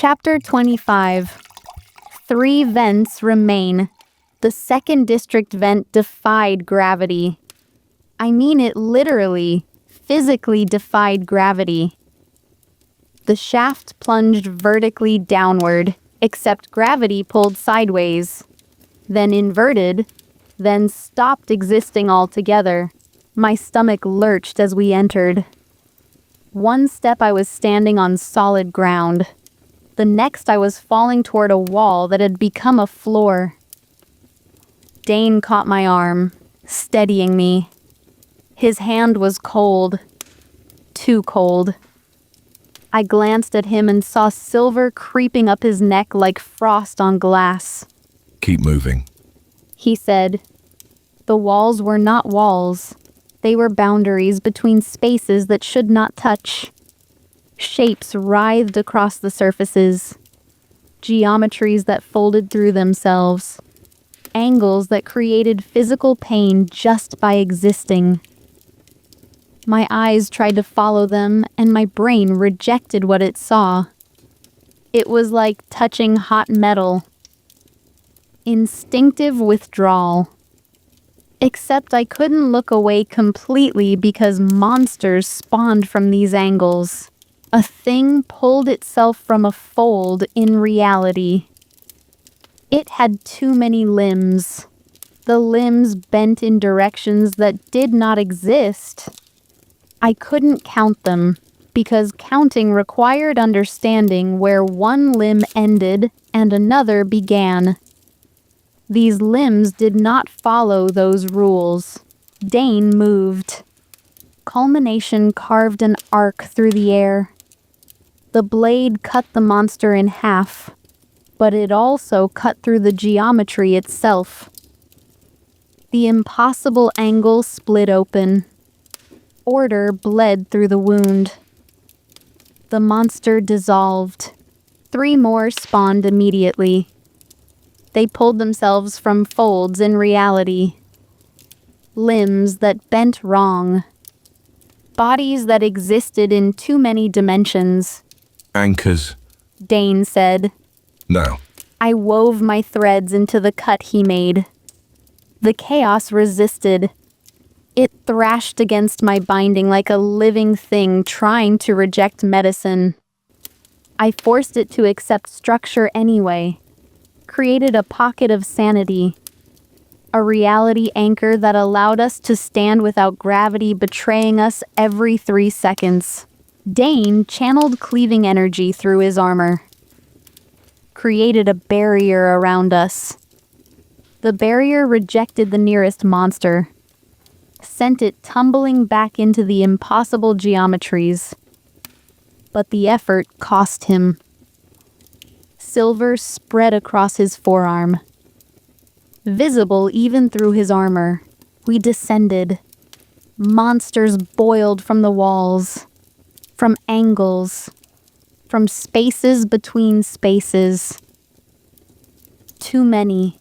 Chapter 25. 3 vents remain. The second district vent defied gravity. I mean it literally, physically defied gravity. The shaft plunged vertically downward, except gravity pulled sideways, then inverted, then stopped existing altogether. My stomach lurched as we entered. One step I was standing on solid ground. The next I was falling toward a wall that had become a floor. Dane caught my arm, steadying me. His hand was cold. Too cold. I glanced at him and saw silver creeping up his neck like frost on glass. Keep moving, He said. The walls were not walls. They were boundaries between spaces that should not touch. Shapes writhed across the surfaces. Geometries that folded through themselves. Angles that created physical pain just by existing. My eyes tried to follow them, and my brain rejected what it saw. It was like touching hot metal. Instinctive withdrawal. Except I couldn't look away completely because monsters spawned from these angles. A thing pulled itself from a fold in reality. It had too many limbs. The limbs bent in directions that did not exist. I couldn't count them, because counting required understanding where one limb ended and another began. These limbs did not follow those rules. Dane moved. Culmination carved an arc through the air. The blade cut the monster in half, but it also cut through the geometry itself. The impossible angle split open. Order bled through the wound. The monster dissolved. 3 more spawned immediately. They pulled themselves from folds in reality. Limbs that bent wrong. Bodies that existed in too many dimensions. anchors, Dane said. now. I wove my threads into the cut he made. The chaos resisted. It thrashed against my binding like a living thing trying to reject medicine. I forced it to accept structure anyway. Created a pocket of sanity. A reality anchor that allowed us to stand without gravity betraying us every 3 seconds. Dane channeled cleaving energy through his armor. Created a barrier around us. The barrier rejected the nearest monster. Sent it tumbling back into the impossible geometries. But the effort cost him. Silver spread across his forearm. Visible even through his armor, we descended. Monsters boiled from the walls, from angles, from spaces between spaces. Too many.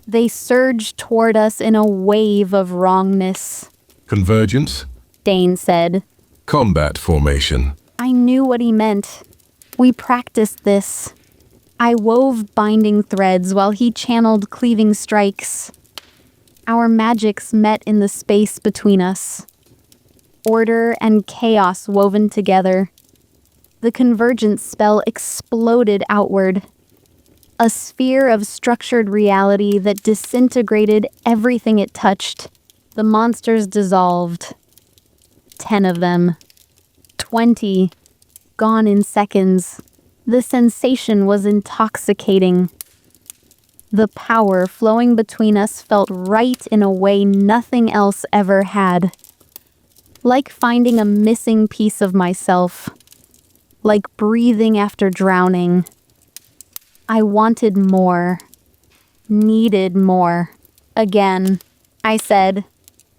They surged toward us in a wave of wrongness. Convergence, Dane said. combat formation, I knew what he meant. We practiced this. I wove binding threads while he channeled cleaving strikes. Our magics met in the space between us. Order and chaos woven together. The convergence spell exploded outward. A sphere of structured reality that disintegrated everything it touched. The monsters dissolved. 10 of them. 20. Gone in seconds. The sensation was intoxicating. The power flowing between us felt right in a way nothing else ever had. Like finding a missing piece of myself. Like breathing after drowning. I wanted more. Needed more. Again, I said.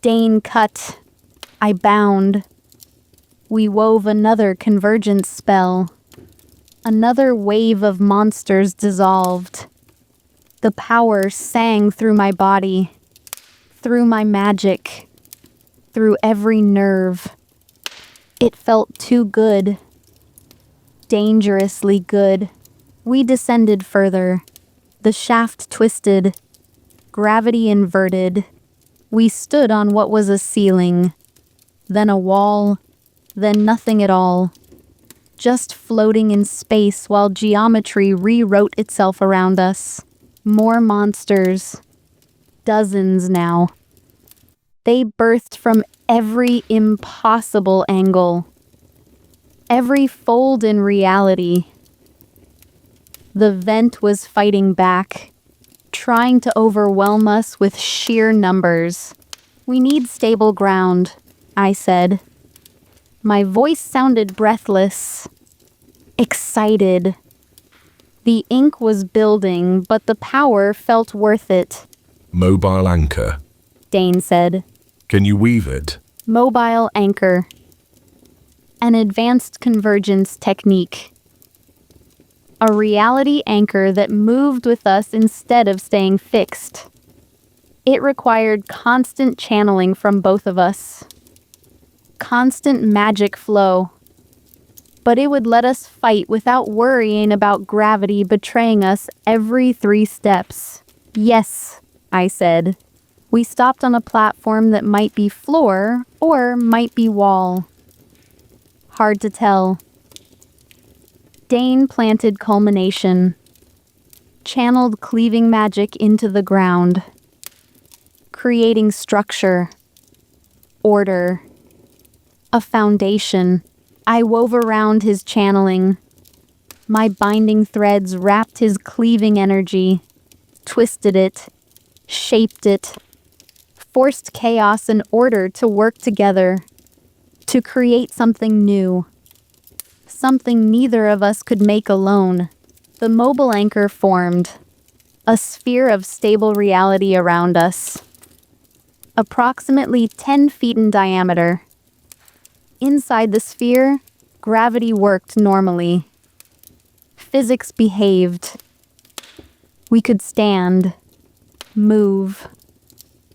Dane cut. I bound. We wove another convergence spell. Another wave of monsters dissolved. The power sang through my body, through my magic, through every nerve. It felt too good. dangerously good. We descended further. The shaft twisted, gravity inverted. We stood on what was a ceiling, then a wall, then nothing at all. Just floating in space while geometry rewrote itself around us. More monsters. Dozens now. They birthed from every impossible angle. Every fold in reality. The vent was fighting back, trying to overwhelm us with sheer numbers. We need stable ground, I said. My voice sounded breathless, excited. The ink was building, but the power felt worth it. Mobile anchor. Dane said. Can you weave it? Mobile anchor. An advanced convergence technique. A reality anchor that moved with us instead of staying fixed. It required constant channeling from both of us. Constant magic flow. But it would let us fight without worrying about gravity betraying us every 3 steps. Yes, I said. We stopped on a platform that might be floor or might be wall. Hard to tell. Dane planted culmination, channeled cleaving magic into the ground, creating structure, order, a foundation. I wove around his channeling. My binding threads wrapped his cleaving energy, twisted it, shaped it, forced chaos and order to work together, to create something new. Something neither of us could make alone. The mobile anchor formed, a sphere of stable reality around us, approximately 10 feet in diameter. Inside the sphere, gravity worked normally. Physics behaved. We could stand, move,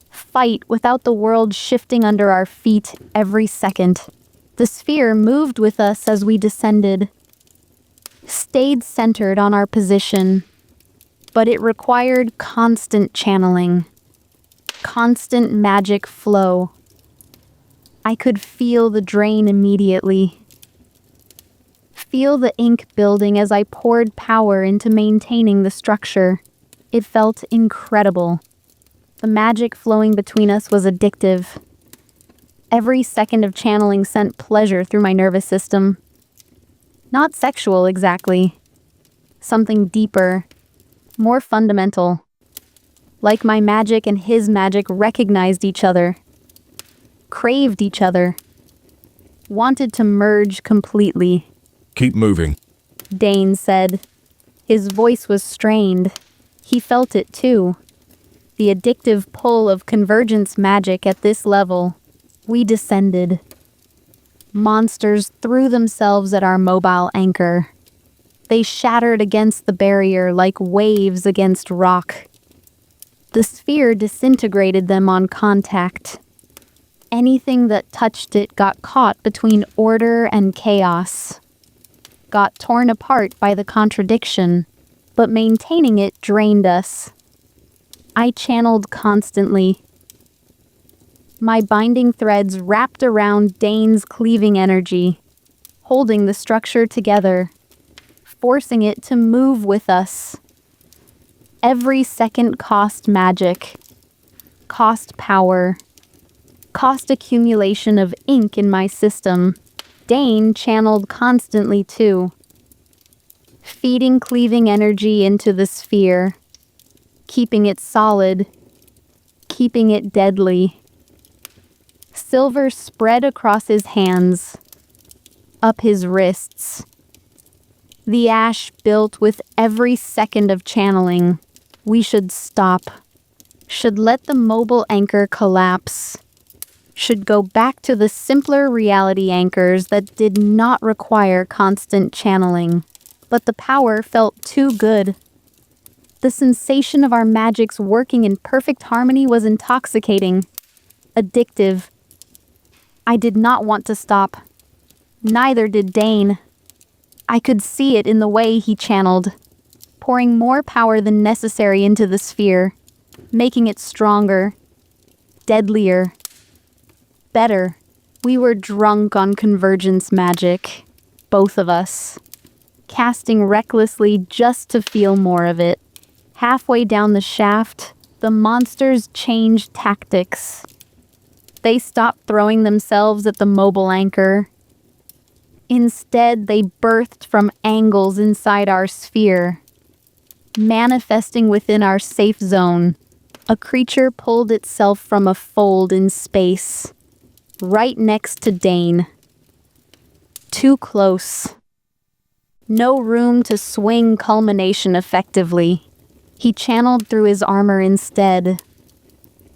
fight without the world shifting under our feet every second. The sphere moved with us as we descended, stayed centered on our position, but it required constant channeling, constant magic flow. I could feel the drain immediately. Feel the ink building as I poured power into maintaining the structure. It felt incredible. The magic flowing between us was addictive. Every second of channeling sent pleasure through my nervous system. Not sexual exactly. Something deeper, more fundamental. Like my magic and his magic recognized each other. Craved each other. Wanted to merge completely. Keep moving. Dane said. His voice was strained. He felt it too. The addictive pull of convergence magic at this level. We descended. Monsters threw themselves at our mobile anchor. They shattered against the barrier like waves against rock. The sphere disintegrated them on contact. Anything that touched it got caught between order and chaos. Got torn apart by the contradiction, but maintaining it drained us. I channeled constantly. My binding threads wrapped around Dane's cleaving energy, holding the structure together, forcing it to move with us. Every second cost magic, cost power, cost accumulation of ink in my system. Dane channeled constantly too, feeding cleaving energy into the sphere, keeping it solid, keeping it deadly. Silver spread across his hands, up his wrists. The ash built with every second of channeling. We should stop. Should let the mobile anchor collapse. Should go back to the simpler reality anchors that did not require constant channeling. But the power felt too good. The sensation of our magics working in perfect harmony was intoxicating, addictive. I did not want to stop. Neither did Dane. I could see it in the way he channeled, pouring more power than necessary into the sphere, making it stronger, deadlier, better. We were drunk on convergence magic, both of us, casting recklessly just to feel more of it. Halfway down the shaft, the monsters changed tactics. They stopped throwing themselves at the mobile anchor. Instead, they birthed from angles inside our sphere, manifesting within our safe zone. A creature pulled itself from a fold in space, right next to Dane. Too close. No room to swing culmination effectively. He channeled through his armor instead.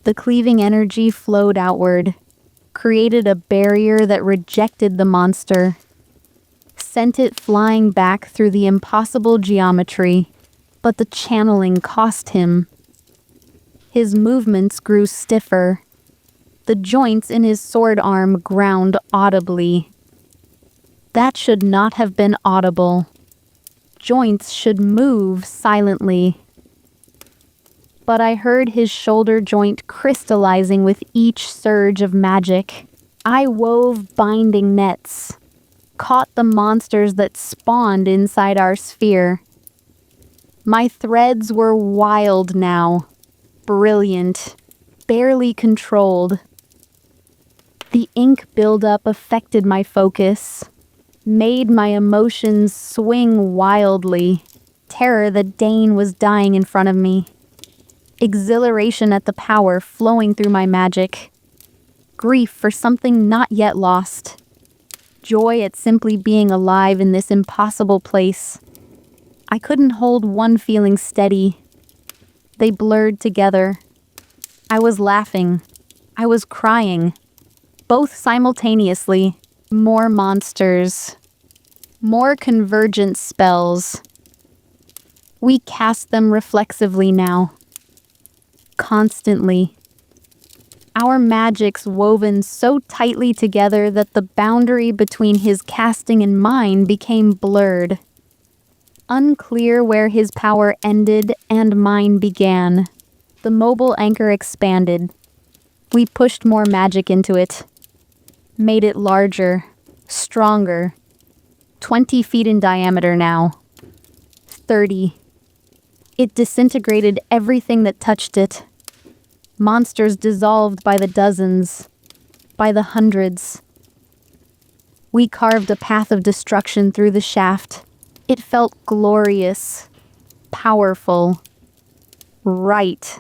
The cleaving energy flowed outward, created a barrier that rejected the monster, sent it flying back through the impossible geometry, but the channeling cost him. His movements grew stiffer. The joints in his sword arm ground audibly. That should not have been audible. Joints should move silently. But I heard his shoulder joint crystallizing with each surge of magic. I wove binding nets, caught the monsters that spawned inside our sphere. My threads were wild now, brilliant, barely controlled. The ink buildup affected my focus, made my emotions swing wildly. Terror that Dane was dying in front of me. Exhilaration at the power flowing through my magic. Grief for something not yet lost. Joy at simply being alive in this impossible place. I couldn't hold one feeling steady. They blurred together. I was laughing. I was crying. Both simultaneously. More monsters. More convergent spells. We cast them reflexively now. Constantly. Our magics woven so tightly together that the boundary between his casting and mine became blurred. Unclear where his power ended and mine began. The mobile anchor expanded. We pushed more magic into it. Made it larger, stronger. 20 feet in diameter now. 30. It disintegrated everything that touched it. Monsters dissolved by the dozens, by the hundreds. We carved a path of destruction through the shaft. It felt glorious, powerful, right.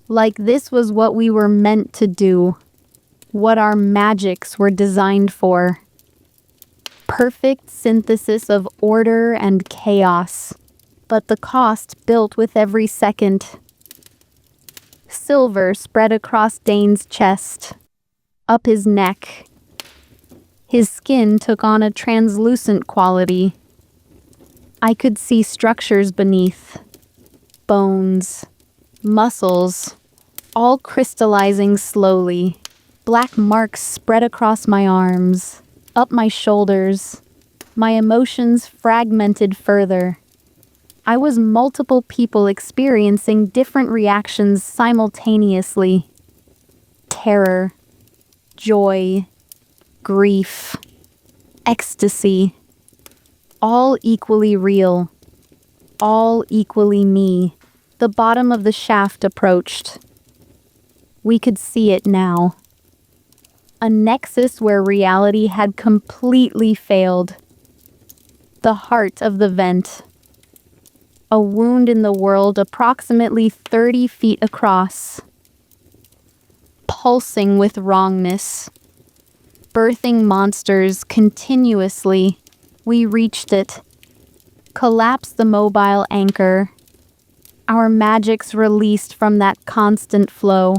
Like this was what we were meant to do, what our magics were designed for. Perfect synthesis of order and chaos, but the cost built with every second. Silver spread across Dane's chest, up his neck. His skin took on a translucent quality. I could see structures beneath. Bones, muscles, all crystallizing slowly. Black marks spread across my arms, up my shoulders. My emotions fragmented further. I was multiple people experiencing different reactions simultaneously. Terror, joy, grief, ecstasy. All equally real. All equally me. The bottom of the shaft approached. We could see it now. A nexus where reality had completely failed. The heart of the vent. A wound in the world approximately 30 feet across. Pulsing with wrongness. Birthing monsters continuously. We reached it. Collapsed the mobile anchor. Our magics released from that constant flow.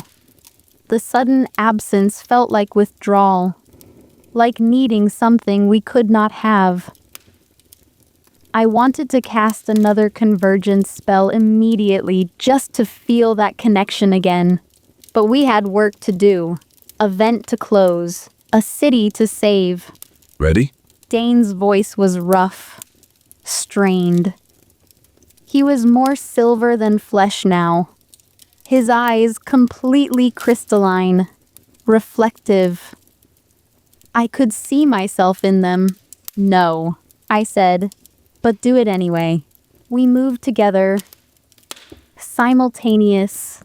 The sudden absence felt like withdrawal. Like needing something we could not have. I wanted to cast another convergence spell immediately just to feel that connection again. But we had work to do. A vent to close. A city to save. Ready? Dane's voice was rough, strained. He was more silver than flesh now. His eyes completely crystalline, reflective. I could see myself in them. No, I said, but do it anyway. We moved together, simultaneous,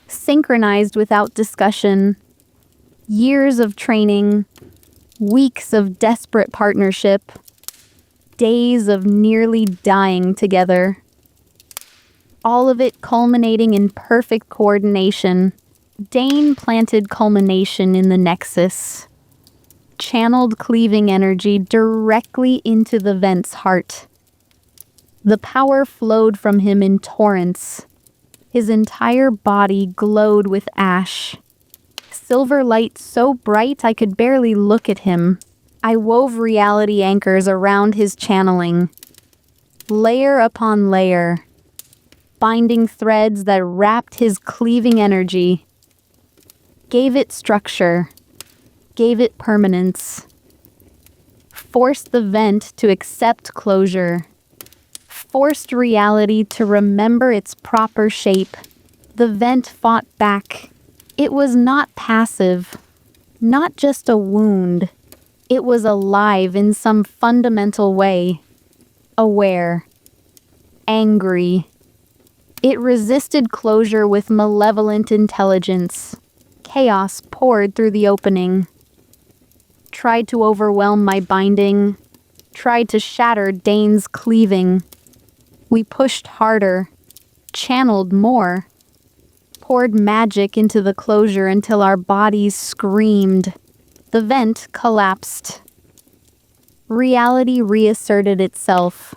synchronized without discussion. Years of training, weeks of desperate partnership, days of nearly dying together. All of it culminating in perfect coordination. Dane planted culmination in the nexus, channeled cleaving energy directly into the vent's heart. The power flowed from him in torrents. His entire body glowed with ash. Silver light so bright I could barely look at him. I wove reality anchors around his channeling, layer upon layer, binding threads that wrapped his cleaving energy, gave it structure, gave it permanence, forced the vent to accept closure, forced reality to remember its proper shape. The vent fought back. It was not passive, not just a wound. It was alive in some fundamental way, aware, angry. It resisted closure with malevolent intelligence. Chaos poured through the opening. Tried to overwhelm my binding. Tried to shatter Dane's cleaving. We pushed harder. Channeled more. Poured magic into the closure until our bodies screamed. The vent collapsed. Reality reasserted itself.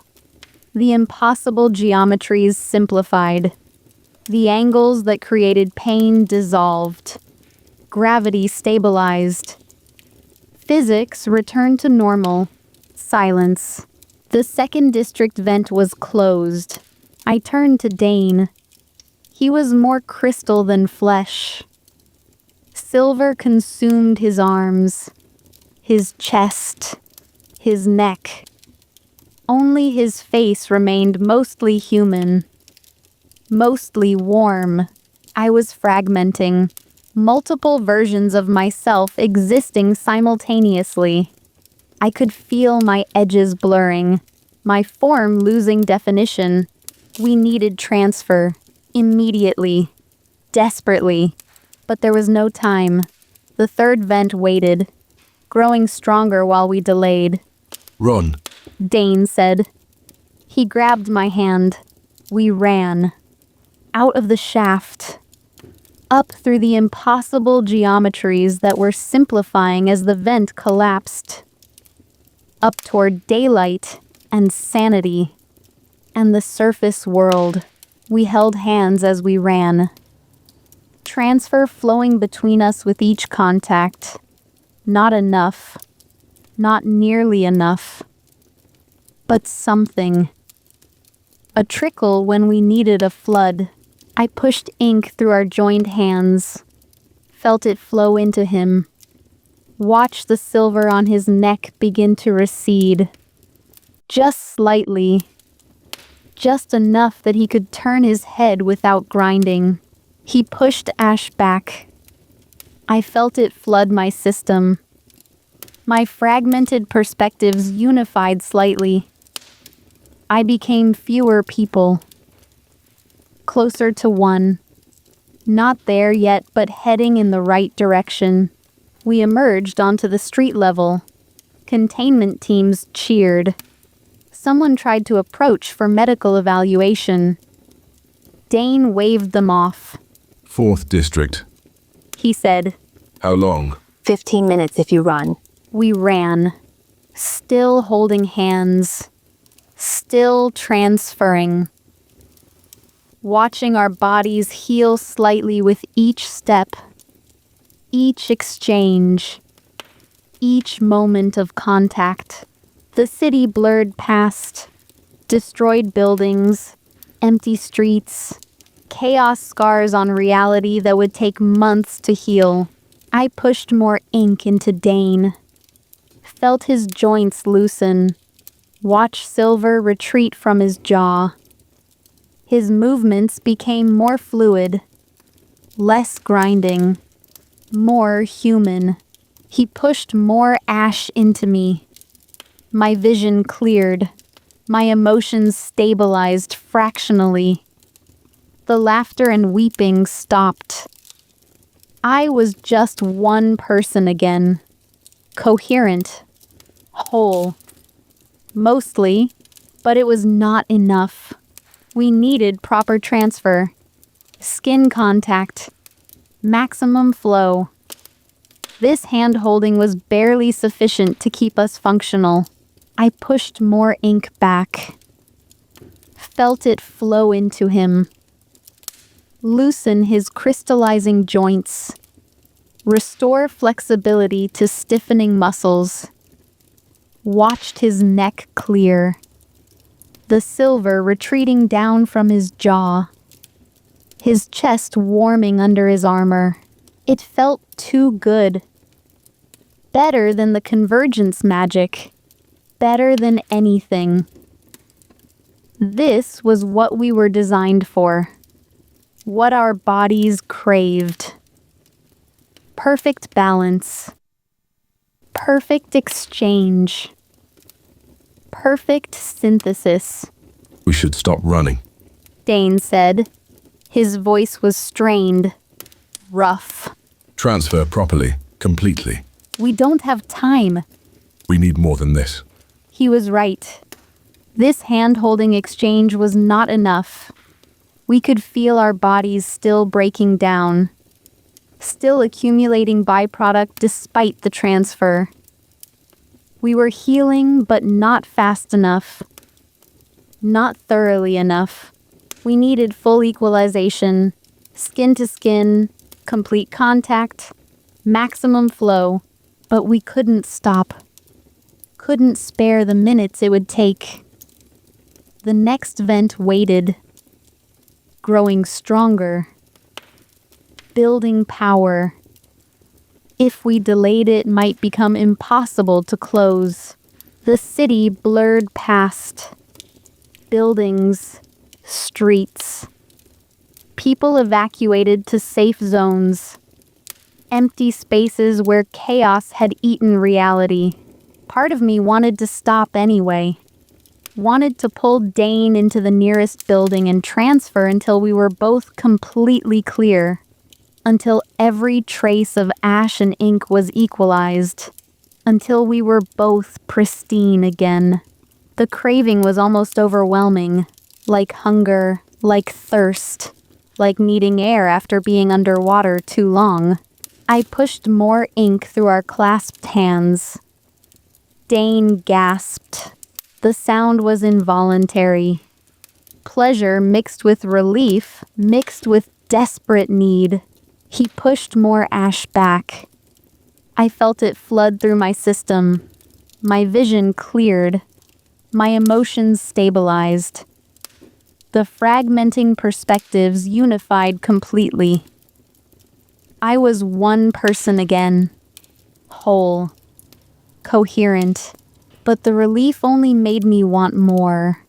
The impossible geometries simplified. The angles that created pain dissolved. Gravity stabilized. Physics returned to normal. Silence. The second district vent was closed. I turned to Dane. He was more crystal than flesh. Silver consumed his arms, his chest, his neck. Only his face remained mostly human, mostly warm. I was fragmenting, multiple versions of myself existing simultaneously. I could feel my edges blurring, my form losing definition. We needed transfer, immediately, desperately. But there was no time. The third vent waited, growing stronger while we delayed. Run. Dane said. He grabbed my hand. We ran. Out of the shaft. Up through the impossible geometries that were simplifying as the vent collapsed. Up toward daylight and sanity. And the surface world. We held hands as we ran. Transfer flowing between us with each contact. Not enough. Not nearly enough. But something. A trickle when we needed a flood. I pushed ink through our joined hands. Felt it flow into him. Watched the silver on his neck begin to recede. Just slightly. Just enough that he could turn his head without grinding. He pushed ash back. I felt it flood my system. My fragmented perspectives unified slightly. I became fewer people. Closer to one. Not there yet, but heading in the right direction. We emerged onto the street level. Containment teams cheered. Someone tried to approach for medical evaluation. Dane waved them off. 4th District. He said. How long? 15 minutes if you run. We ran. Still holding hands. Still transferring. Watching our bodies heal slightly with each step. Each exchange. Each moment of contact. The city blurred past. Destroyed buildings. Empty streets. Chaos scars on reality that would take months to heal. I pushed more ink into Dane. felt his joints loosen, watched silver retreat from his jaw. His movements became more fluid, less grinding, more human. He pushed more ash into me. My vision cleared. My emotions stabilized fractionally. The laughter and weeping stopped. I was just one person again. Coherent. Whole. Mostly, but it was not enough. We needed proper transfer. Skin contact. Maximum flow. This hand-holding was barely sufficient to keep us functional. I pushed more ink back. Felt it flow into him. Loosen his crystallizing joints. Restore flexibility to stiffening muscles. Watched his neck clear. The silver retreating down from his jaw. His chest warming under his armor. It felt too good. Better than the convergence magic. Better than anything. This was what we were designed for. What our bodies craved. Perfect balance. Perfect exchange. Perfect synthesis. We should stop running. Dane said. His voice was strained. Rough. Transfer properly, completely. We don't have time. We need more than this. He was right. This hand-holding exchange was not enough. We could feel our bodies still breaking down, still accumulating byproduct despite the transfer. We were healing, but not fast enough. Not thoroughly enough. We needed full equalization, skin to skin, complete contact, maximum flow, but we couldn't stop. Couldn't spare the minutes it would take. The next vent waited, growing stronger, building power. If we delayed it might become impossible to close. The city blurred past. Buildings, streets. People evacuated to safe zones. Empty spaces where chaos had eaten reality. Part of me wanted to stop anyway. Wanted to pull Dane into the nearest building and transfer until we were both completely clear. Until every trace of ash and ink was equalized. Until we were both pristine again. The craving was almost overwhelming. Like hunger, like thirst. Like needing air after being underwater too long. I pushed more ink through our clasped hands. Dane gasped. The sound was involuntary. Pleasure mixed with relief, mixed with desperate need. He pushed more ash back. I felt it flood through my system. My vision cleared. My emotions stabilized. The fragmenting perspectives unified completely. I was one person again. Whole. Coherent. But the relief only made me want more.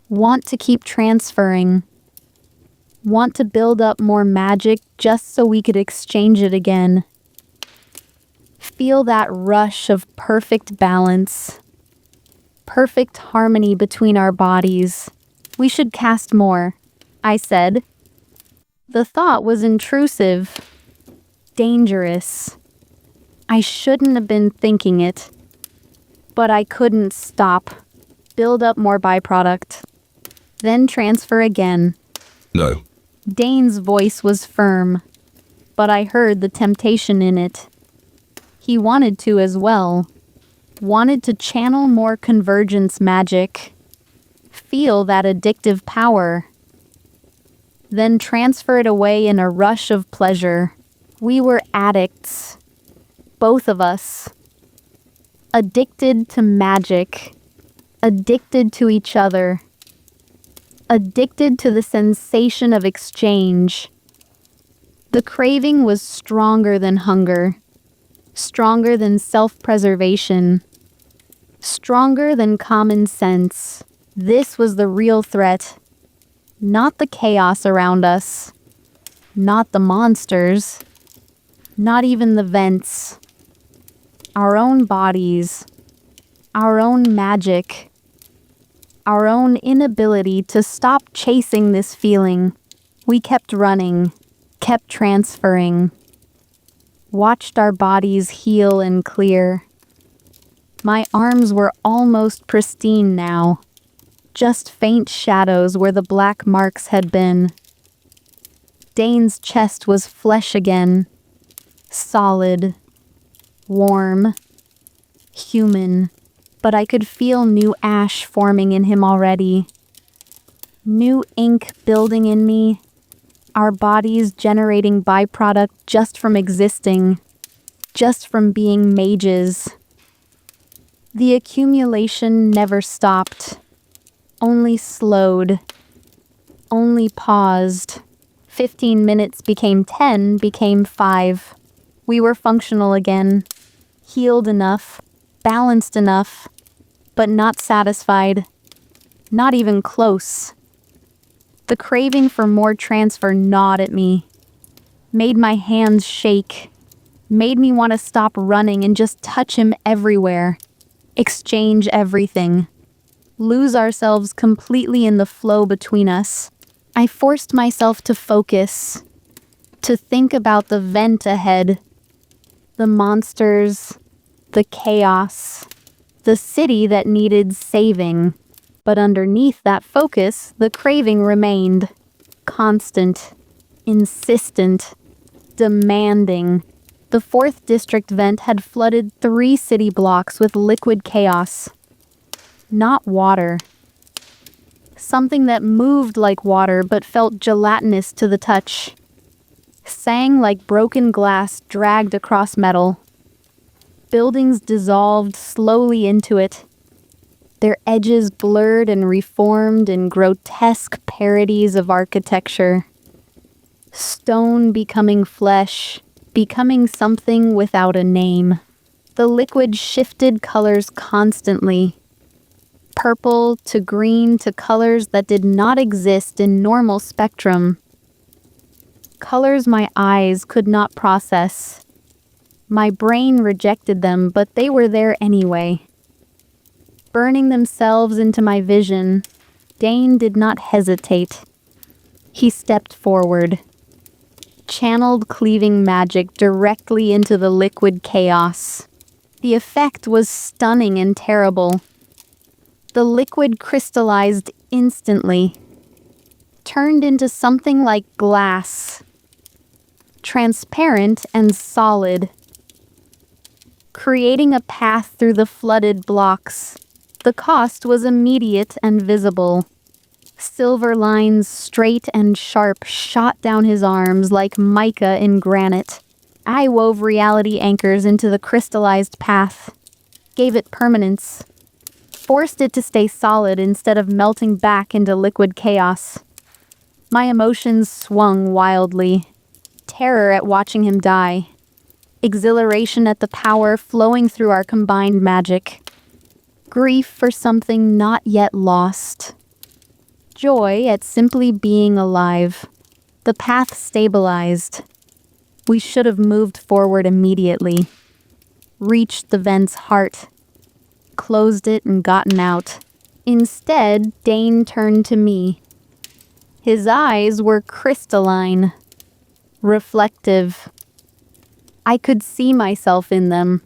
Want to keep transferring. Want to build up more magic just so we could exchange it again. Feel that rush of perfect balance. Perfect harmony between our bodies. We should cast more, I said. The thought was intrusive. Dangerous. I shouldn't have been thinking it. But I couldn't stop. Build up more byproduct. Then transfer again. No. Dane's voice was firm, but I heard the temptation in it. He wanted to as well. Wanted to channel more convergence magic. Feel that addictive power. Then transfer it away in a rush of pleasure. We were addicts. Both of us. Addicted to magic. Addicted to each other. Addicted to the sensation of exchange. The craving was stronger than hunger. Stronger than self-preservation. Stronger than common sense. This was the real threat. Not the chaos around us. Not the monsters. Not even the vents. Our own bodies. Our own magic. Our own inability to stop chasing this feeling. We kept running, kept transferring. Watched our bodies heal and clear. My arms were almost pristine now. Just faint shadows where the black marks had been. Dane's chest was flesh again. Solid. Warm. Human. But I could feel new ash forming in him already. New ink building in me. Our bodies generating byproduct just from existing. Just from being mages. The accumulation never stopped. Only slowed. Only paused. 15 minutes became 10, became 5. We were functional again. Healed enough. Balanced enough. But not satisfied. Not even close. The craving for more transfer gnawed at me. Made my hands shake. Made me want to stop running and just touch him everywhere. Exchange everything. Lose ourselves completely in the flow between us. I forced myself to focus. To think about the vent ahead. The monsters. The chaos. The city that needed saving. But underneath that focus, the craving remained. Constant. Insistent. Demanding. The 4th District vent had flooded 3 city blocks with liquid chaos. Not water. Something that moved like water but felt gelatinous to the touch. Sang like broken glass dragged across metal. Buildings dissolved slowly into it. Their edges blurred and reformed in grotesque parodies of architecture. Stone becoming flesh. Becoming something without a name. The liquid shifted colors constantly. Purple to green to colors that did not exist in normal spectrum. Colors my eyes could not process. My brain rejected them, but they were there anyway. Burning themselves into my vision, Dane did not hesitate. He stepped forward. Channeled cleaving magic directly into the liquid chaos. The effect was stunning and terrible. The liquid crystallized instantly. Turned into something like glass. Transparent and solid. Creating a path through the flooded blocks. The cost was immediate and visible. Silver lines, straight and sharp, shot down his arms like mica in granite. I wove reality anchors into the crystallized path. Gave it permanence. Forced it to stay solid instead of melting back into liquid chaos. My emotions swung wildly. Terror at watching him die. Exhilaration at the power flowing through our combined magic. Grief for something not yet lost. Joy at simply being alive. The path stabilized. We should have moved forward immediately. Reached the vent's heart. Closed it and gotten out. Instead, Dane turned to me. His eyes were crystalline. Reflective. I could see myself in them.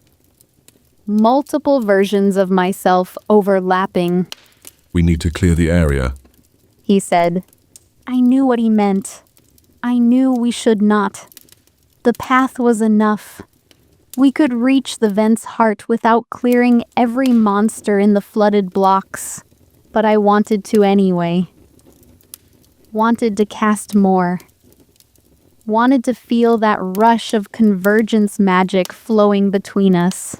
Multiple versions of myself overlapping. We need to clear the area. He said. I knew what he meant. I knew we should not. The path was enough. We could reach the vent's heart without clearing every monster in the flooded blocks. But I wanted to anyway. Wanted to cast more. Wanted to feel that rush of convergence magic flowing between us.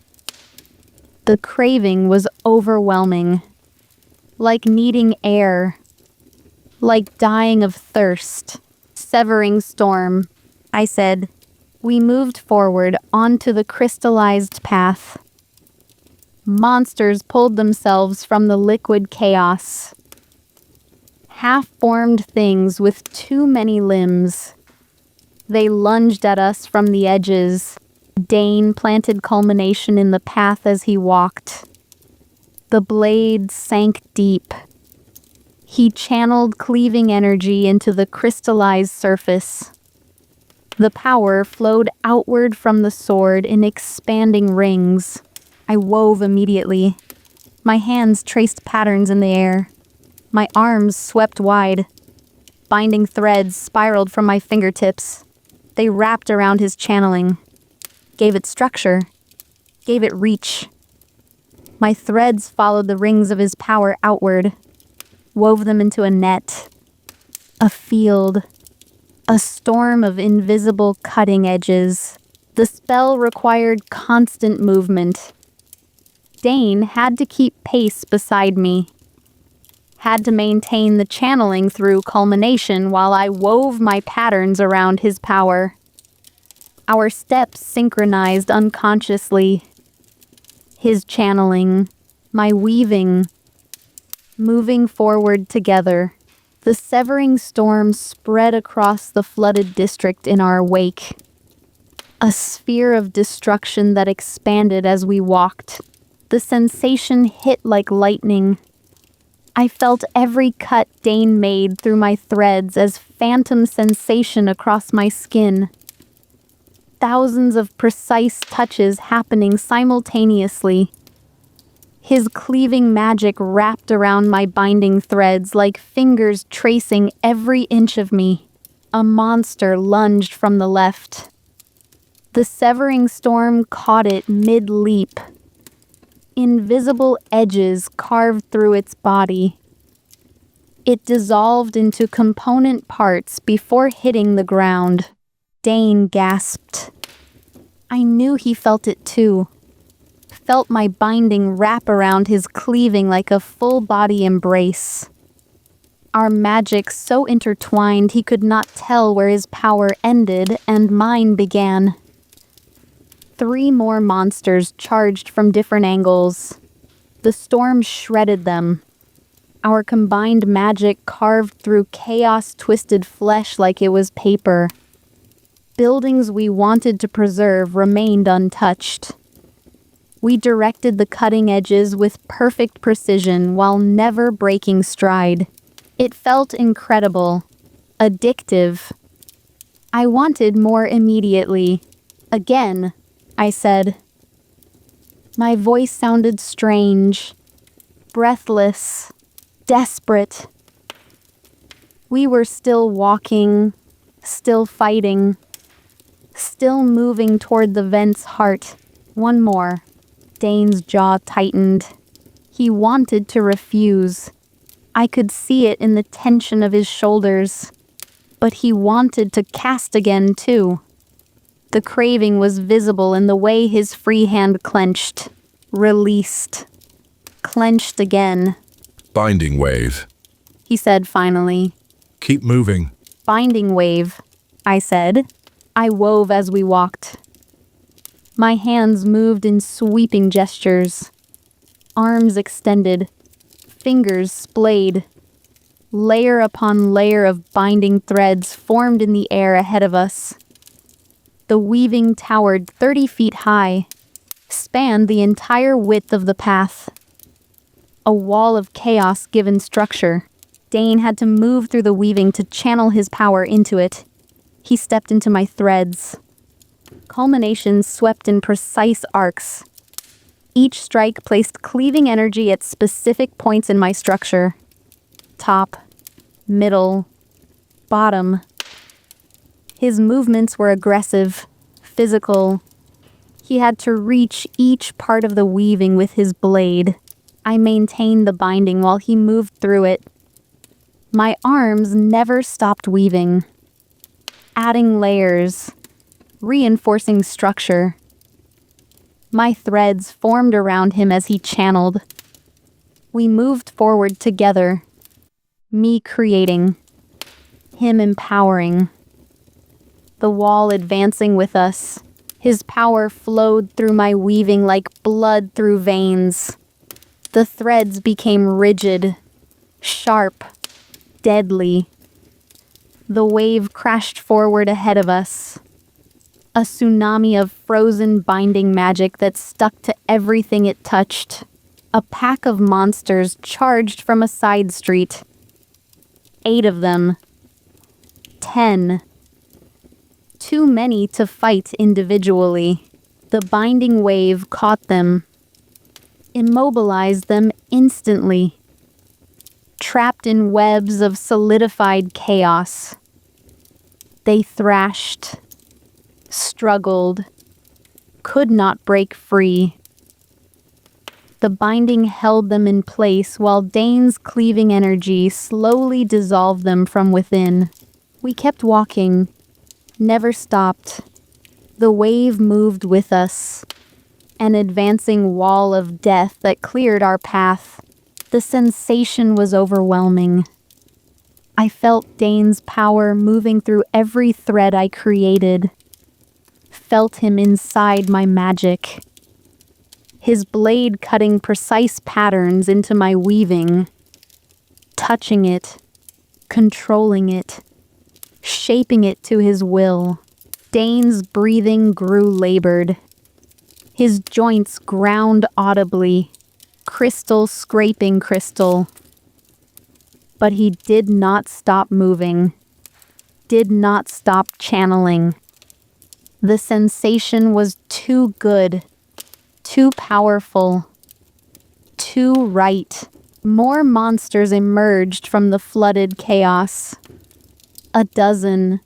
The craving was overwhelming. Like needing air. Like dying of thirst. Severing storm. I said, We moved forward onto the crystallized path. Monsters pulled themselves from the liquid chaos. Half-formed things with too many limbs. They lunged at us from the edges. Dane planted culmination in the path as he walked. The blade sank deep. He channeled cleaving energy into the crystallized surface. The power flowed outward from the sword in expanding rings. I wove immediately. My hands traced patterns in the air. My arms swept wide. Binding threads spiraled from my fingertips. They wrapped around his channeling. Gave it structure. Gave it reach. My threads followed the rings of his power outward. Wove them into a net. A field. A storm of invisible cutting edges. The spell required constant movement. Dane had to keep pace beside me. Had to maintain the channeling through culmination while I wove my patterns around his power. Our steps synchronized unconsciously. His channeling, my weaving, moving forward together. The severing storm spread across the flooded district in our wake. A sphere of destruction that expanded as we walked. The sensation hit like lightning. I felt every cut Dane made through my threads as phantom sensation across my skin. Thousands of precise touches happening simultaneously. His cleaving magic wrapped around my binding threads like fingers tracing every inch of me. A monster lunged from the left. The severing storm caught it mid-leap. Invisible edges carved through its body. It dissolved into component parts before hitting the ground. Dane gasped. I knew he felt it too. Felt my binding wrap around his cleaving like a full-body embrace. Our magic so intertwined he could not tell where his power ended and mine began. 3 more monsters charged from different angles. The storm shredded them. Our combined magic carved through chaos-twisted flesh like it was paper. Buildings we wanted to preserve remained untouched. We directed the cutting edges with perfect precision while never breaking stride. It felt incredible, addictive. I wanted more immediately. Again, I said. My voice sounded strange, breathless, desperate. We were still walking, still fighting, still moving toward the vent's heart. One more. Dane's jaw tightened. He wanted to refuse. I could see it in the tension of his shoulders. But he wanted to cast again, too. The craving was visible in the way his free hand clenched, released, clenched again. Binding wave. He said finally. Keep moving. Binding wave, I said. I wove as we walked. My hands moved in sweeping gestures. Arms extended. Fingers splayed. Layer upon layer of binding threads formed in the air ahead of us. The weaving towered 30 feet high, spanned the entire width of the path. A wall of chaos given structure. Dane had to move through the weaving to channel his power into it. He stepped into my threads. Culminations swept in precise arcs. Each strike placed cleaving energy at specific points in my structure. Top, middle, bottom. His movements were aggressive, physical. He had to reach each part of the weaving with his blade. I maintained the binding while he moved through it. My arms never stopped weaving, adding layers, reinforcing structure. My threads formed around him as he channeled. We moved forward together, me creating, him empowering. the wall advancing with us. His power flowed through my weaving like blood through veins. The threads became rigid, sharp, deadly. The wave crashed forward ahead of us. A tsunami of frozen binding magic that stuck to everything it touched. A pack of monsters charged from a side street. 8 of them. 10. Too many to fight individually. The binding wave caught them, immobilized them instantly, trapped in webs of solidified chaos. They thrashed, struggled, could not break free. The binding held them in place while Dane's cleaving energy slowly dissolved them from within. We kept walking, never stopped. The wave moved with us, an advancing wall of death that cleared our path. The sensation was overwhelming. I felt Dane's power moving through every thread I created. Felt him inside my magic. His blade cutting precise patterns into my weaving. Touching it, controlling it, shaping it to his will. Dane's breathing grew labored. His joints ground audibly, crystal scraping crystal. But he did not stop moving, did not stop channeling. The sensation was too good, too powerful, too right. More monsters emerged from the flooded chaos. 12.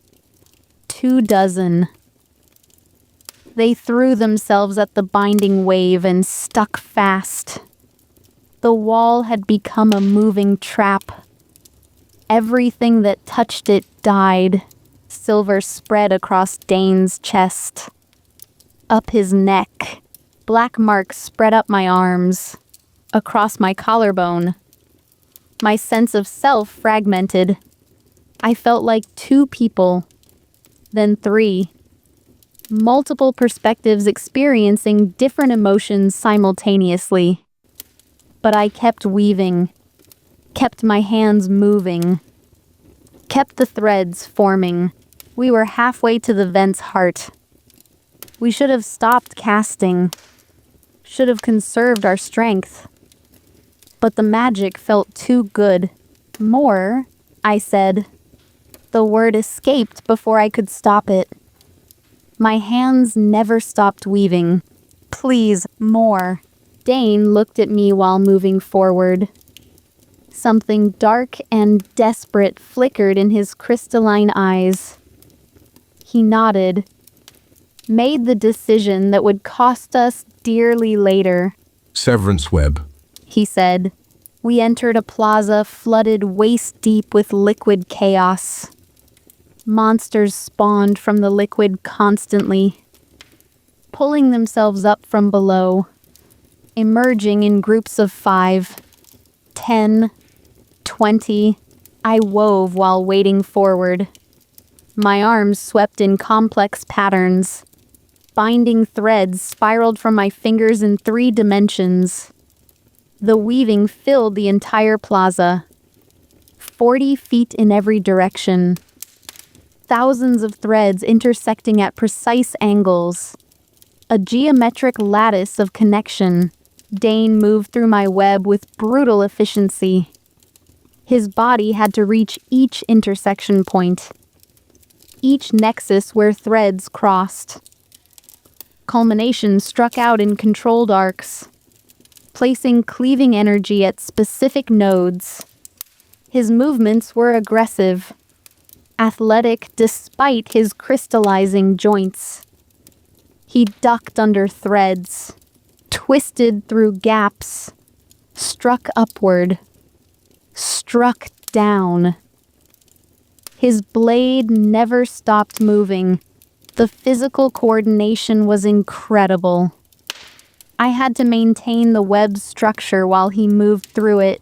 24. They threw themselves at the binding wave and stuck fast. The wall had become a moving trap. Everything that touched it died. Silver spread across Dane's chest. Up his neck. Black marks spread up my arms. Across my collarbone. My sense of self fragmented. I felt like 2 people. Then 3. Multiple perspectives experiencing different emotions simultaneously. But I kept weaving, kept my hands moving, kept the threads forming. We were halfway to the vent's heart. We should have stopped casting, should have conserved our strength. But the magic felt too good. More, I said. The word escaped before I could stop it. My hands never stopped weaving. Please, more. Dane looked at me while moving forward. Something dark and desperate flickered in his crystalline eyes. He nodded, made the decision that would cost us dearly later. Severance web. He said. We entered a plaza flooded waist-deep with liquid chaos. Monsters spawned from the liquid constantly, pulling themselves up from below, emerging in groups of 5, 10, 20. I wove while wading forward. My arms swept in complex patterns. Binding threads spiraled from my fingers in 3 dimensions. The weaving filled the entire plaza. 40 feet in every direction. Thousands of threads intersecting at precise angles. A geometric lattice of connection. Dane moved through my web with brutal efficiency. His body had to reach each intersection point. Each nexus where threads crossed. Culmination struck out in controlled arcs, placing cleaving energy at specific nodes. His movements were aggressive, athletic despite his crystallizing joints. He ducked under threads, twisted through gaps, struck upward, struck down. His blade never stopped moving. The physical coordination was incredible. I had to maintain the web's structure while he moved through it.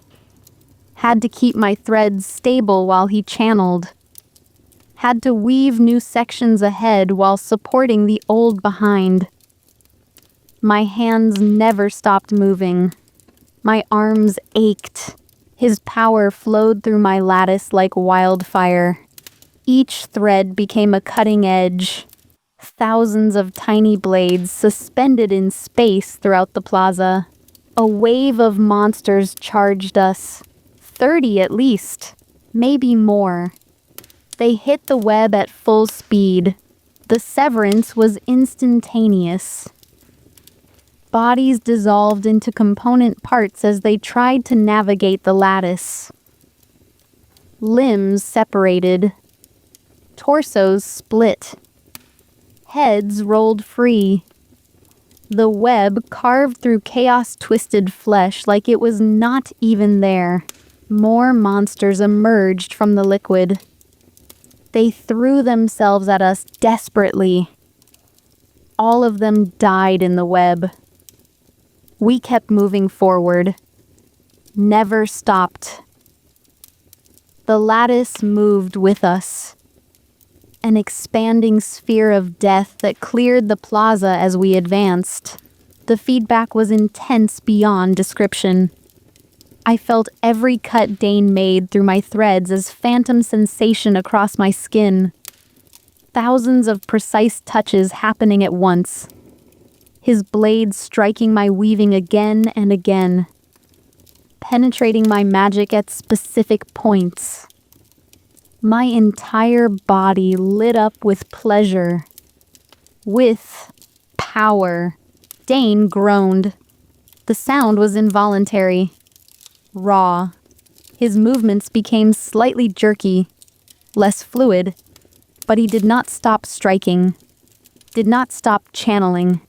Had to keep my threads stable while he channeled. had to weave new sections ahead while supporting the old behind. My hands never stopped moving. My arms ached. His power flowed through my lattice like wildfire. Each thread became a cutting edge. Thousands of tiny blades suspended in space throughout the plaza. A wave of monsters charged us. 30 at least, maybe more. They hit the web at full speed. The severance was instantaneous. Bodies dissolved into component parts as they tried to navigate the lattice. Limbs separated. Torsos split. Heads rolled free. The web carved through chaos-twisted flesh like it was not even there. More monsters emerged from the liquid. They threw themselves at us desperately. All of them died in the web. We kept moving forward. Never stopped. The lattice moved with us. An expanding sphere of death that cleared the plaza as we advanced. The feedback was intense beyond description. I felt every cut Dane made through my threads as phantom sensation across my skin. Thousands of precise touches happening at once. His blades striking my weaving again and again. Penetrating my magic at specific points. My entire body lit up with pleasure. With power. Dane groaned. The sound was involuntary. Raw. His movements became slightly jerky, less fluid, but he did not stop striking, did not stop channeling.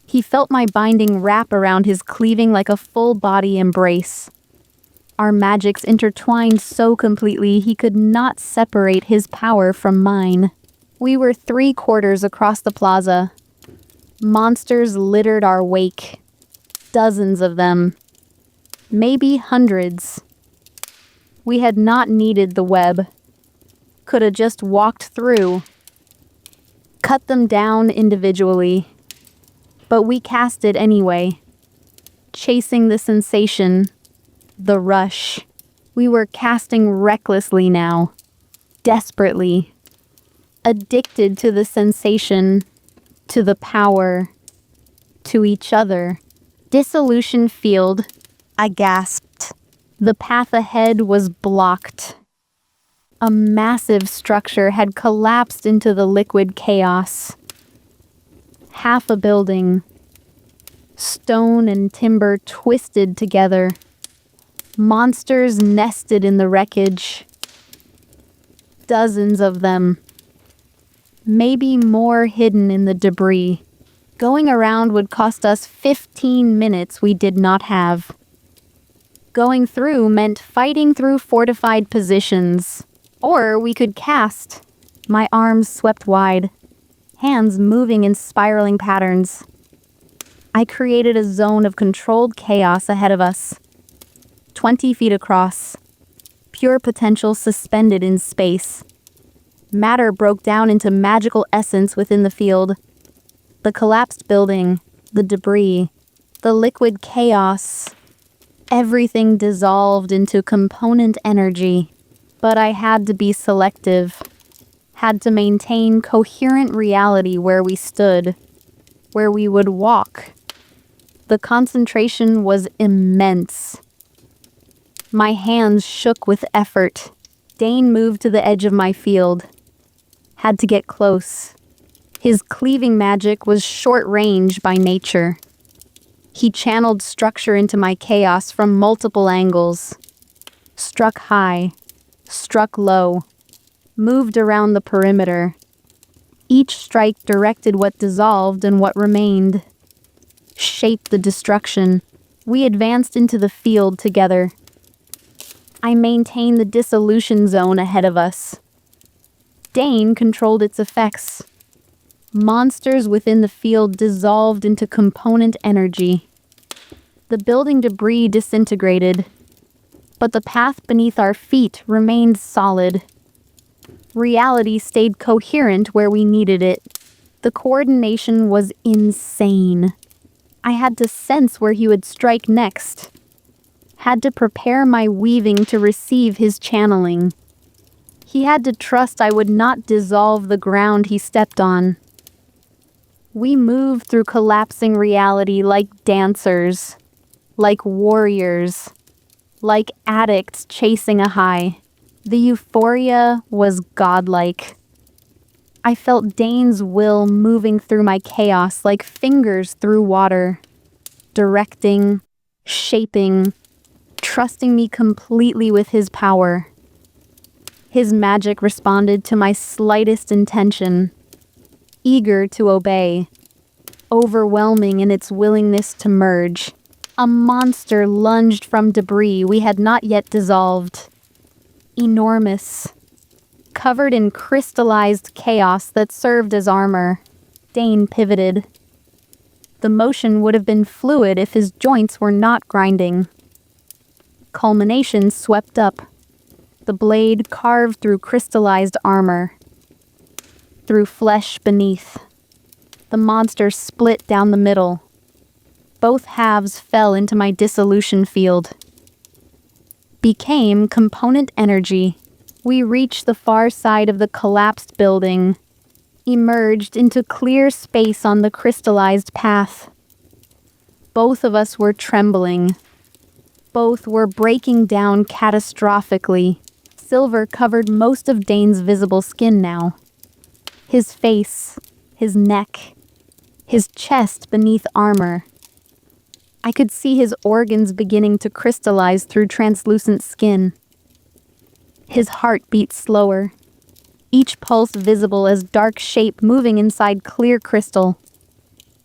He felt my binding wrap around his cleaving like a full-body embrace. Our magics intertwined so completely he could not separate his power from mine. We were 3/4 across the plaza. Monsters littered our wake. Dozens of them. Maybe hundreds. We had not needed the web. Could have just walked through. Cut them down individually. But we cast it anyway. Chasing the sensation. The rush. We were casting recklessly now. Desperately. Addicted to the sensation. To the power. To each other. Dissolution field. I gasped. The path ahead was blocked. A massive structure had collapsed into the liquid chaos. Half a building. Stone and timber twisted together. Monsters nested in the wreckage. Dozens of them. Maybe more hidden in the debris. Going around would cost us 15 minutes we did not have. Going through meant fighting through fortified positions. Or we could cast. My arms swept wide, hands moving in spiraling patterns. I created a zone of controlled chaos ahead of us. 20 feet across. Pure potential suspended in space. Matter broke down into magical essence within the field. The collapsed building, the debris, the liquid chaos. Everything dissolved into component energy. But I had to be selective. Had to maintain coherent reality where we stood. Where we would walk. The concentration was immense. My hands shook with effort. Dane moved to the edge of my field. Had to get close. His cleaving magic was short range by nature. He channeled structure into my chaos from multiple angles. Struck high, struck low, moved around the perimeter. Each strike directed what dissolved and what remained. Shaped the destruction. We advanced into the field together. I maintained the dissolution zone ahead of us. Dane controlled its effects. Monsters within the field dissolved into component energy. The building debris disintegrated, but the path beneath our feet remained solid. Reality stayed coherent where we needed it. The coordination was insane. I had to sense where he would strike next. Had to prepare my weaving to receive his channeling. He had to trust I would not dissolve the ground he stepped on. We moved through collapsing reality like dancers, like warriors, like addicts chasing a high. The euphoria was godlike. I felt Dane's will moving through my chaos like fingers through water, directing, shaping, trusting me completely with his power. His magic responded to my slightest intention, eager to obey, overwhelming in its willingness to merge. A monster lunged from debris we had not yet dissolved. Enormous, covered in crystallized chaos that served as armor. Dane pivoted. The motion would have been fluid if his joints were not grinding. Culmination swept up. The blade carved through crystallized armor. Through flesh beneath. The monster split down the middle. Both halves fell into my dissolution field. Became component energy. We reached the far side of the collapsed building, emerged into clear space on the crystallized path. Both of us were trembling. Both were breaking down catastrophically. Silver covered most of Dane's visible skin now. His face, his neck, his chest beneath armor. I could see his organs beginning to crystallize through translucent skin. His heart beat slower, each pulse visible as dark shape moving inside clear crystal.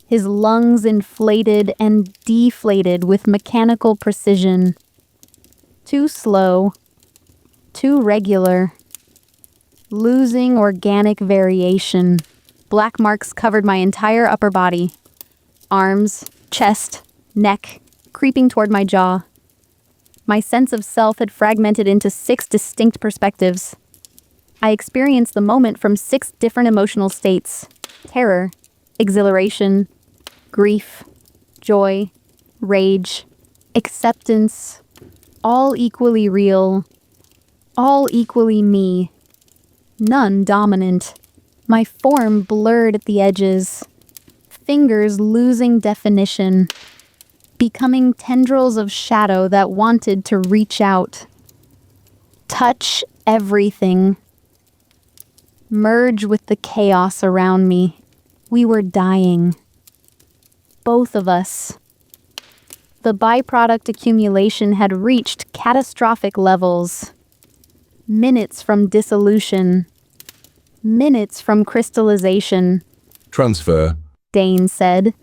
His lungs inflated and deflated with mechanical precision. Too slow, too regular. Losing organic variation. Black marks covered my entire upper body. Arms, chest, neck, creeping toward my jaw. My sense of self had fragmented into 6 distinct perspectives. I experienced the moment from 6 different emotional states: terror, exhilaration, grief, joy, rage, acceptance, all equally real, all equally me, none dominant. My form blurred at the edges, fingers losing definition, becoming tendrils of shadow that wanted to reach out. Touch everything. Merge with the chaos around me. We were dying. Both of us. The byproduct accumulation had reached catastrophic levels. Minutes from dissolution. Minutes from crystallization. Transfer. Dane said.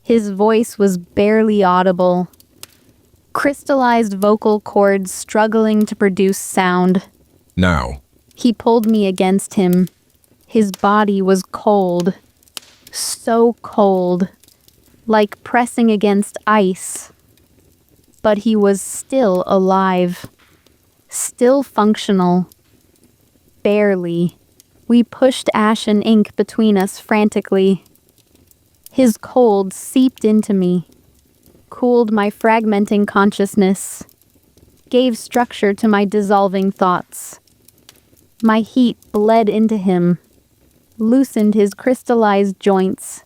His voice was barely audible. Crystallized vocal cords struggling to produce sound. Now. He pulled me against him. His body was cold. So cold. Like pressing against ice. But he was still alive. Still functional. Barely. We pushed ash and ink between us frantically. His cold seeped into me, cooled my fragmenting consciousness, gave structure to my dissolving thoughts. My heat bled into him, loosened his crystallized joints,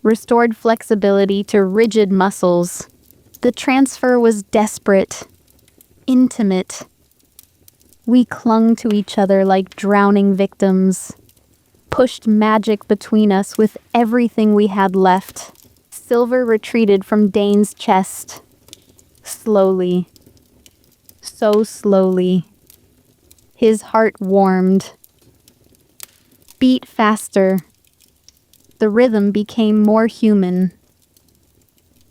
restored flexibility to rigid muscles. The transfer was desperate, intimate. We clung to each other like drowning victims. Pushed magic between us with everything we had left. Silver retreated from Dane's chest. Slowly. So slowly. His heart warmed. Beat faster. The rhythm became more human.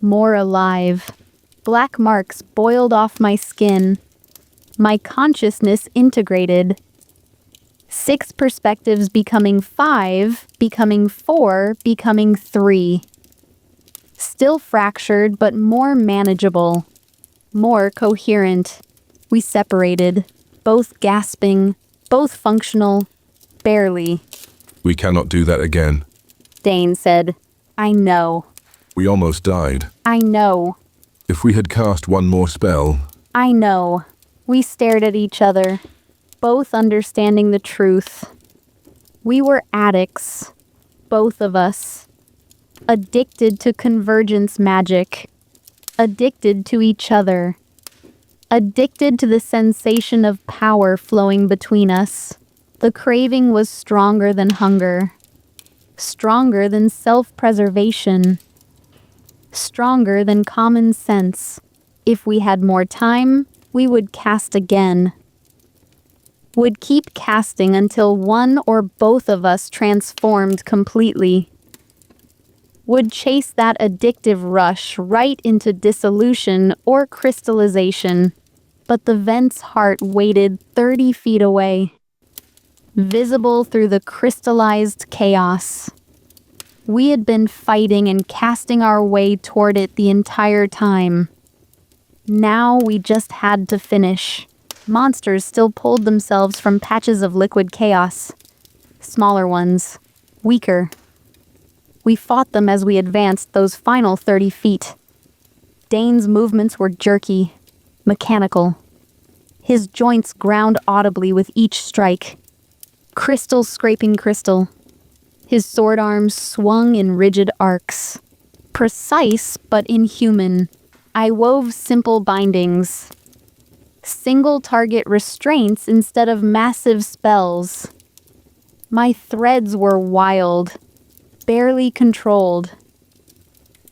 More alive. Black marks boiled off my skin. My consciousness integrated. 6 perspectives becoming 5, becoming 4, becoming 3. Still fractured, but more manageable. More coherent. We separated, both gasping, Both functional, barely. We cannot do that again. Dane said, I know. We almost died. I know. If we had cast one more spell, I know. We stared at each other, both understanding the truth. We were addicts, both of us. Addicted to convergence magic. Addicted to each other. Addicted to the sensation of power flowing between us. The craving was stronger than hunger. Stronger than self-preservation. Stronger than common sense. If we had more time, we would cast again. Would keep casting until one or both of us transformed completely. Would chase that addictive rush right into dissolution or crystallization. But the vent's heart waited 30 feet away, visible through the crystallized chaos. We had been fighting and casting our way toward it the entire time. Now we just had to finish. Monsters still pulled themselves from patches of liquid chaos. Smaller ones, weaker. We fought them as we advanced those final 30 feet. Dane's movements were jerky, mechanical. His joints ground audibly with each strike. Crystal scraping crystal. His sword arms swung in rigid arcs. Precise but inhuman. I wove simple bindings. Single target restraints instead of massive spells. My threads were wild, barely controlled.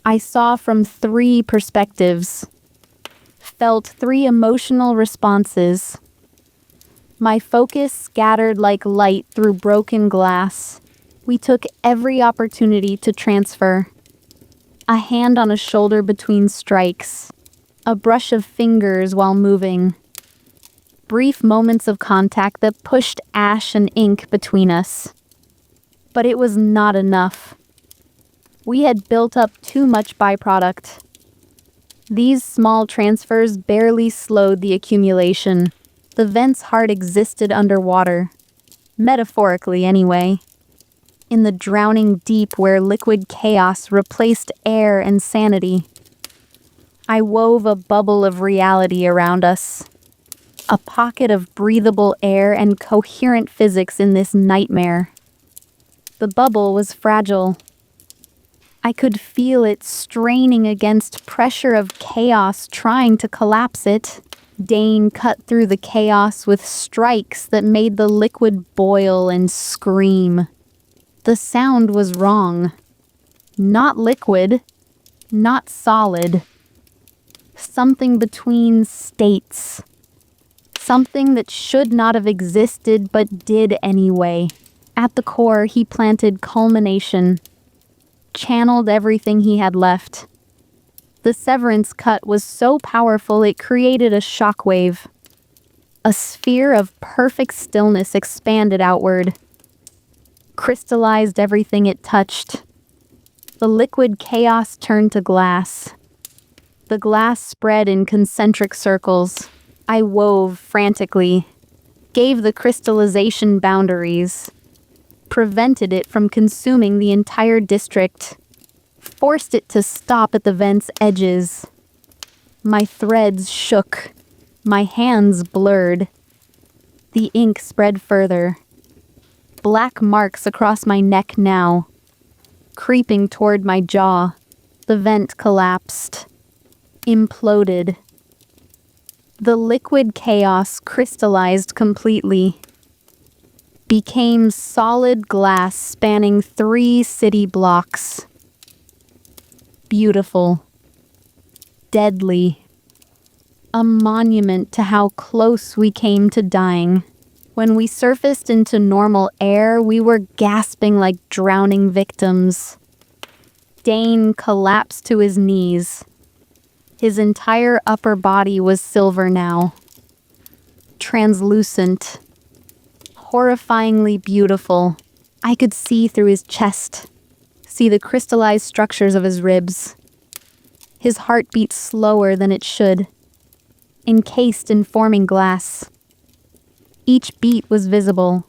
I saw from 3 perspectives. Felt 3 emotional responses. My focus scattered like light through broken glass. We took every opportunity to transfer. A hand on a shoulder between strikes. A brush of fingers while moving. Brief moments of contact that pushed ash and ink between us. But it was not enough. We had built up too much byproduct. These small transfers barely slowed the accumulation. The vent's heart existed underwater. Metaphorically, anyway. In the drowning deep where liquid chaos replaced air and sanity. I wove a bubble of reality around us. A pocket of breathable air and coherent physics in this nightmare. The bubble was fragile. I could feel it straining against pressure of chaos trying to collapse it. Dane cut through the chaos with strikes that made the liquid boil and scream. The sound was wrong. Not liquid, not solid. Something between states. Something that should not have existed but did anyway. At the core, he planted culmination. Channeled everything he had left. The severance cut was so powerful it created a shockwave. A sphere of perfect stillness expanded outward. Crystallized everything it touched. The liquid chaos turned to glass. The glass spread in concentric circles. I wove frantically. Gave the crystallization boundaries. Prevented it from consuming the entire district. Forced it to stop at the vent's edges. My threads shook. My hands blurred. The ink spread further. Black marks across my neck now. Creeping toward my jaw. The vent collapsed. Imploded. The liquid chaos crystallized completely. Became solid glass spanning 3 city blocks. Beautiful. Deadly. A monument to how close we came to dying. When we surfaced into normal air, we were gasping like drowning victims. Dane collapsed to his knees. His entire upper body was silver now. Translucent. Horrifyingly beautiful. I could see through his chest. See the crystallized structures of his ribs. His heart beat slower than it should. Encased in forming glass. Each beat was visible,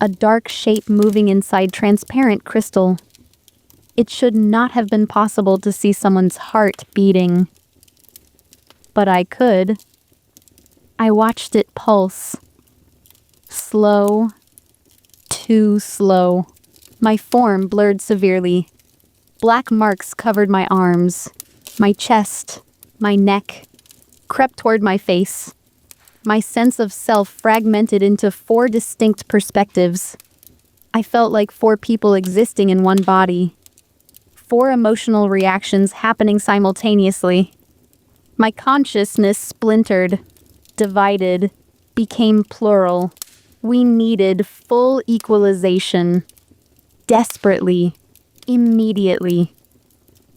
a dark shape moving inside transparent crystal. It should not have been possible to see someone's heart beating. But I could. I watched it pulse. Slow. Too slow. My form blurred severely. Black marks covered my arms, my chest, my neck, crept toward my face. My sense of self fragmented into 4 distinct perspectives. I felt like 4 people existing in one body. 4 emotional reactions happening simultaneously. My consciousness splintered, divided, became plural. We needed full equalization. Desperately. Immediately.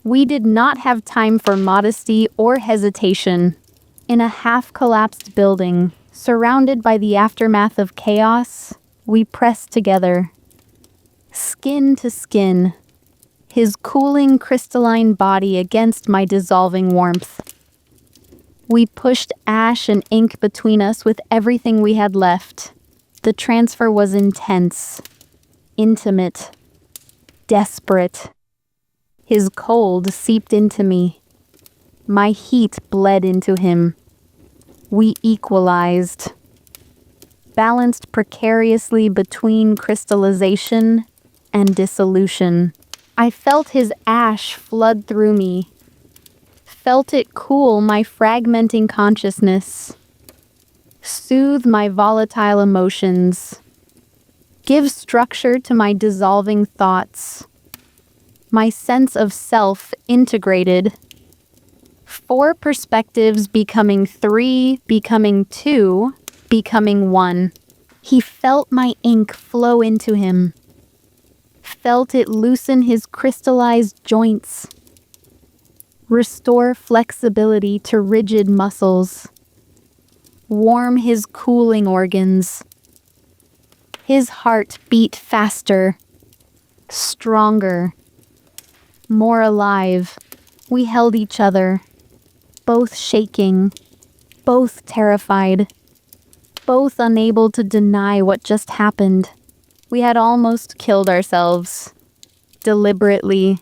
We did not have time for modesty or hesitation. In a half-collapsed building, surrounded by the aftermath of chaos, we pressed together. Skin to skin. His cooling crystalline body against my dissolving warmth. We pushed ash and ink between us with everything we had left. The transfer was intense, intimate, desperate. His cold seeped into me. My heat bled into him. We equalized. Balanced precariously between crystallization and dissolution. I felt his ash flood through me. Felt it cool my fragmenting consciousness. Soothe my volatile emotions. Give structure to my dissolving thoughts. My sense of self integrated. 4 perspectives becoming 3, becoming 2, becoming 1. He felt my ink flow into him. Felt it loosen his crystallized joints. Restore flexibility to rigid muscles. Warm his cooling organs. His heart beat faster, stronger, more alive. We held each other, both shaking, both terrified, both unable to deny what just happened. We had almost killed ourselves, deliberately,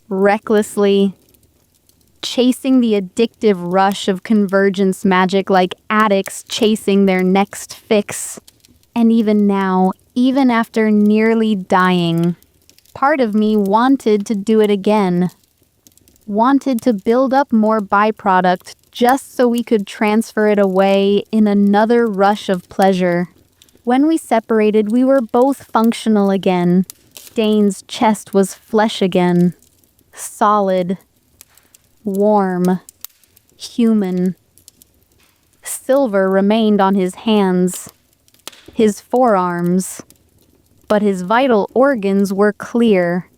recklessly, chasing the addictive rush of convergence magic like addicts chasing their next fix. And even now, even after nearly dying, part of me wanted to do it again. Wanted to build up more byproduct just so we could transfer it away in another rush of pleasure. When we separated, we were both functional again. Dane's chest was flesh again. Solid. Warm. Human. Silver remained on his hands. His forearms. But his vital organs were clear.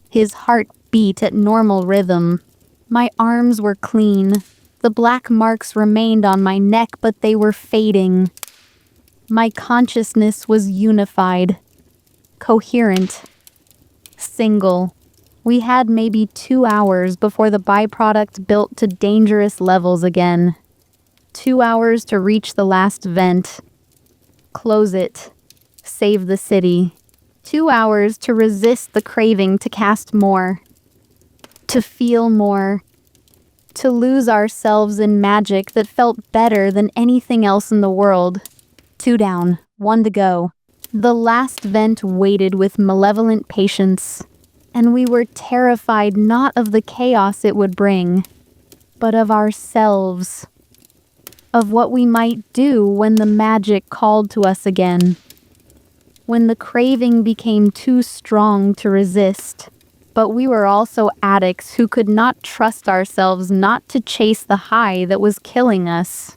His heart beat at normal rhythm. My arms were clean. The black marks remained on my neck, but they were fading. My consciousness was unified, coherent, single. We had maybe 2 hours before the byproduct built to dangerous levels again. 2 hours to reach the last vent. Close it. Save the city. 2 hours to resist the craving to cast more. To feel more. To lose ourselves in magic that felt better than anything else in the world. 2 down, 1 to go. The last vent waited with malevolent patience, and we were terrified not of the chaos it would bring, but of ourselves. Of what we might do when the magic called to us again. When the craving became too strong to resist. But we were also addicts who could not trust ourselves not to chase the high that was killing us.